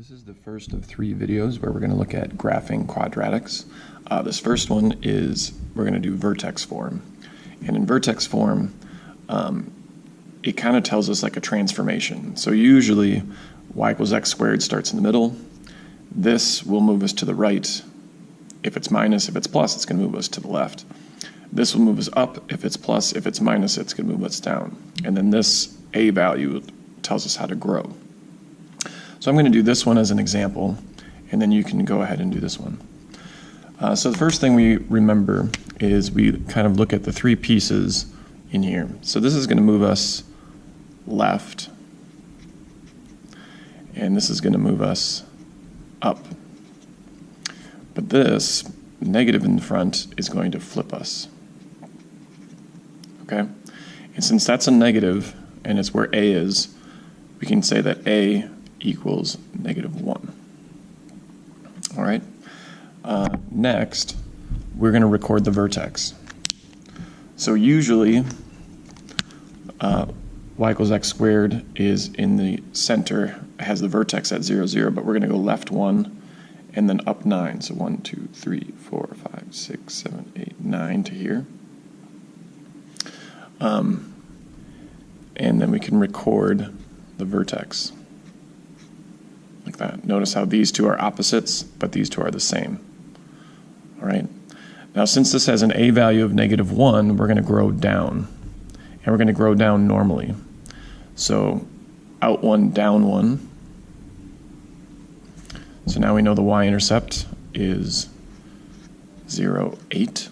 This is the first of 3 videos where we're going to look at graphing quadratics. This first one is we're going to do vertex form. And in vertex form, it kind of tells us like a transformation. So usually y equals x squared starts in the middle. This will move us to the right. If it's minus, if it's plus, it's going to move us to the left. This will move us up if it's plus, if it's minus, it's going to move us down. And then this a value tells us how to grow. So I'm going to do this one as an example, and then you can go ahead and do this one. So the first thing we remember is we kind of look at the 3 pieces in here. So this is going to move us left, and this is going to move us up. But this negative in the front is going to flip us. Okay? And since that's a negative, and it's where a is, we can say that a equals -1. All right. Next, we're going to record the vertex. So usually, y equals x squared is in the center, has the vertex at 0, 0, but we're going to go left 1 and then up 9. So 1, 2, 3, 4, 5, 6, 7, 8, 9 to here. And then we can record the vertex. Like that. Notice how these two are opposites, but these two are the same. All right. Now, since this has an a value of -1, we're going to grow down. And we're going to grow down normally. So out 1, down 1. So now we know the y-intercept is 0, 8.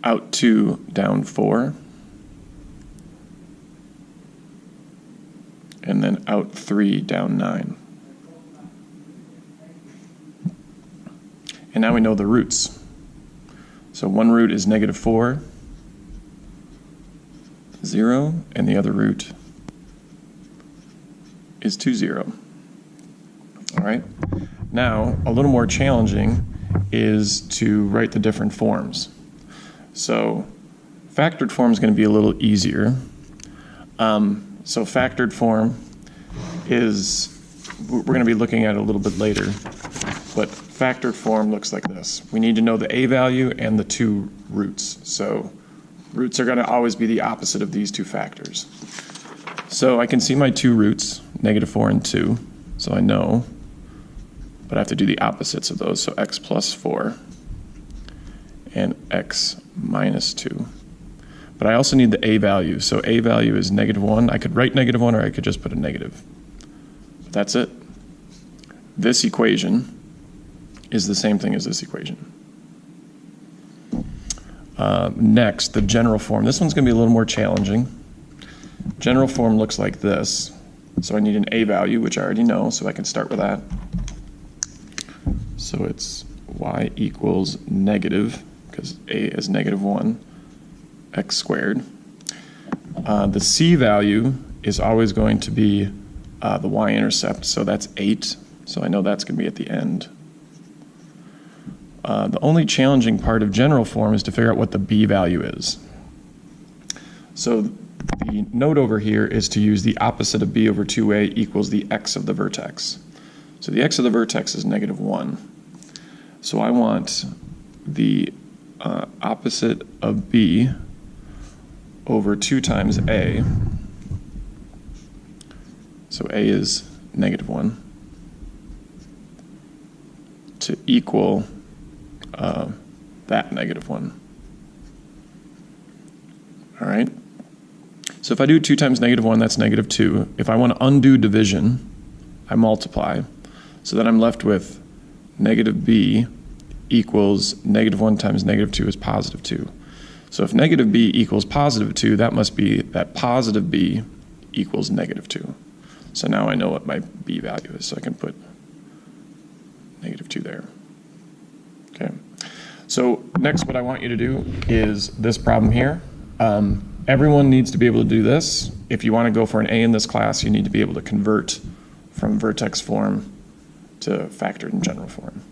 Out 2, down 4. And then out 3, down 9. And now we know the roots. So one root is -4, 0, and the other root is 2, 0. All right. Now, a little more challenging is to write the different forms. So factored form is going to be a little easier. So factored form is, we're going to be looking at it a little bit later, but factored form looks like this. We need to know the a value and the 2 roots. So roots are going to always be the opposite of these 2 factors. So I can see my 2 roots, -4 and 2, so I know, but I have to do the opposites of those. So x plus 4 and x minus 2. But I also need the a value. So a value is -1. I could write -1 or I could just put a negative. But that's it. This equation is the same thing as this equation. Next, the general form. This one's going to be a little more challenging. General form looks like this. So I need an a value, which I already know, so I can start with that. So it's y equals negative, because a is -1. X squared. The c value is always going to be the y-intercept, so that's 8. So I know that's going to be at the end. The only challenging part of general form is to figure out what the b value is. So the note over here is to use the opposite of b over 2a equals the x of the vertex. So the x of the vertex is -1. So I want the opposite of b over 2 times a, so a is -1, to equal that -1. All right? So if I do 2 times -1, that's -2. If I want to undo division, I multiply. So then I'm left with -b equals -1 times -2 is +2. So if -b equals +2, that must be that positive b equals -2. So now I know what my b value is, so I can put -2 there. Okay. So next what I want you to do is this problem here. Everyone needs to be able to do this. If you want to go for an A in this class, you need to be able to convert from vertex form to factored and general form.